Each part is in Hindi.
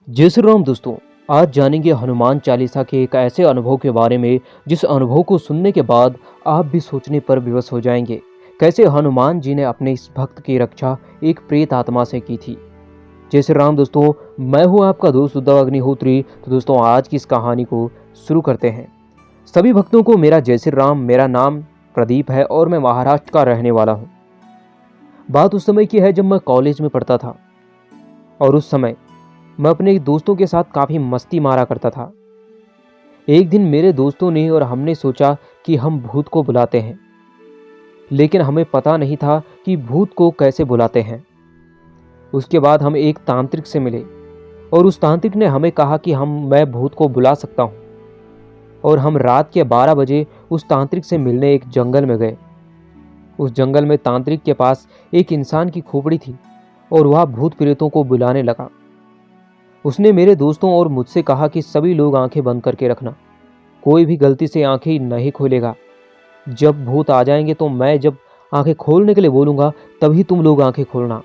जय श्री राम दोस्तों। आज जानेंगे हनुमान चालीसा के एक ऐसे अनुभव के बारे में जिस अनुभव को सुनने के बाद आप भी सोचने पर विवश हो जाएंगे। कैसे हनुमान जी ने अपने इस भक्त की रक्षा एक प्रेत आत्मा से की थी। जय श्री राम दोस्तों, मैं हूं आपका दोस्त उद्धव अग्निहोत्री। तो दोस्तों, आज की इस कहानी को शुरू करते हैं। सभी भक्तों को मेरा जय श्री राम। मेरा नाम प्रदीप है और मैं महाराष्ट्र का रहने वाला हूँ। बात उस समय की है जब मैं कॉलेज में पढ़ता था और उस समय मैं अपने दोस्तों के साथ काफ़ी मस्ती मारा करता था। एक दिन मेरे दोस्तों ने और हमने सोचा कि हम भूत को बुलाते हैं, लेकिन हमें पता नहीं था कि भूत को कैसे बुलाते हैं। उसके बाद हम एक तांत्रिक से मिले और उस तांत्रिक ने हमें कहा कि मैं भूत को बुला सकता हूँ। और हम रात के 12 बजे उस तांत्रिक से मिलने एक जंगल में गए। उस जंगल में तांत्रिक के पास एक इंसान की खोपड़ी थी और वह भूत प्रेतों को बुलाने लगा। उसने मेरे दोस्तों और मुझसे कहा कि सभी लोग आंखें बंद करके रखना, कोई भी गलती से आंखें नहीं खोलेगा। जब भूत आ जाएंगे तो मैं जब आंखें खोलने के लिए बोलूँगा तभी तुम लोग आंखें खोलना।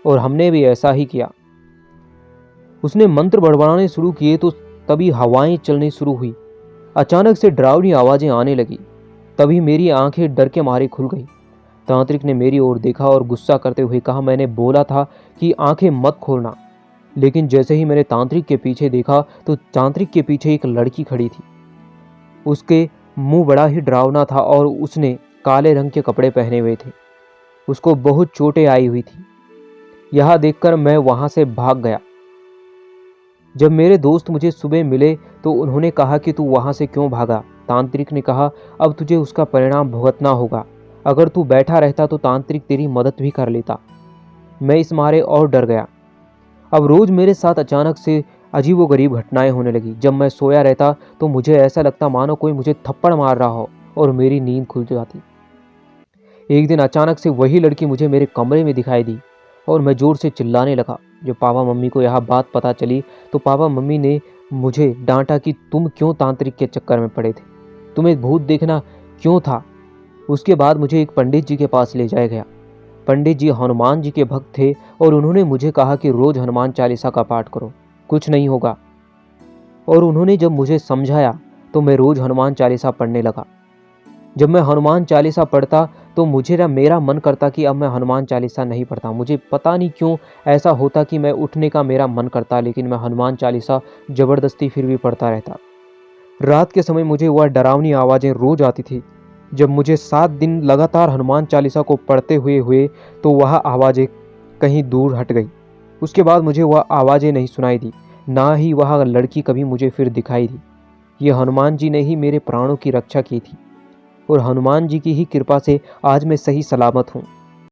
और हमने भी ऐसा ही किया। उसने मंत्र बड़बड़ाने शुरू किए तो तभी हवाएं चलनी शुरू हुई। अचानक से डरावनी आवाज़ें आने लगी। तभी मेरी आंखें डर के मारे खुल गई। तांत्रिक ने मेरी ओर देखा और गुस्सा करते हुए कहा, मैंने बोला था कि आंखें मत खोलना। लेकिन जैसे ही मैंने तांत्रिक के पीछे देखा तो तांत्रिक के पीछे एक लड़की खड़ी थी। उसके मुंह बड़ा ही डरावना था और उसने काले रंग के कपड़े पहने हुए थे। उसको बहुत चोटें आई हुई थी। यह देखकर मैं वहां से भाग गया। जब मेरे दोस्त मुझे सुबह मिले तो उन्होंने कहा कि तू वहां से क्यों भागा। तांत्रिक ने कहा, अब तुझे उसका परिणाम भुगतना होगा। अगर तू बैठा रहता तो तांत्रिक तेरी मदद भी कर लेता। मैं इस मारे और डर गया। अब रोज मेरे साथ अचानक से अजीबोगरीब घटनाएं होने लगी। जब मैं सोया रहता तो मुझे ऐसा लगता मानो कोई मुझे थप्पड़ मार रहा हो और मेरी नींद खुल जाती। एक दिन अचानक से वही लड़की मुझे मेरे कमरे में दिखाई दी और मैं जोर से चिल्लाने लगा। जब पापा मम्मी को यह बात पता चली तो पापा मम्मी ने मुझे डांटा कि तुम क्यों तांत्रिक के चक्कर में पड़े थे, तुम्हें भूत देखना क्यों था। उसके बाद मुझे एक पंडित जी के पास ले जाया गया। पंडित जी हनुमान जी के भक्त थे और उन्होंने मुझे कहा कि रोज हनुमान चालीसा का पाठ करो, कुछ नहीं होगा। और उन्होंने जब मुझे समझाया तो मैं रोज हनुमान चालीसा पढ़ने लगा। जब मैं हनुमान चालीसा पढ़ता तो मेरा मन करता कि अब मैं हनुमान चालीसा नहीं पढ़ता। मुझे पता नहीं क्यों ऐसा होता कि मैं उठने का मेरा मन करता, लेकिन मैं हनुमान चालीसा जबरदस्ती फिर भी पढ़ता रहता। रात के समय मुझे वह डरावनी आवाज़ें रोज आती थी। जब मुझे 7 दिन लगातार हनुमान चालीसा को पढ़ते हुए तो वह आवाज़ें कहीं दूर हट गई। उसके बाद मुझे वह आवाज़ें नहीं सुनाई दी, ना ही वह लड़की कभी मुझे फिर दिखाई दी। ये हनुमान जी ने ही मेरे प्राणों की रक्षा की थी और हनुमान जी की ही कृपा से आज मैं सही सलामत हूँ।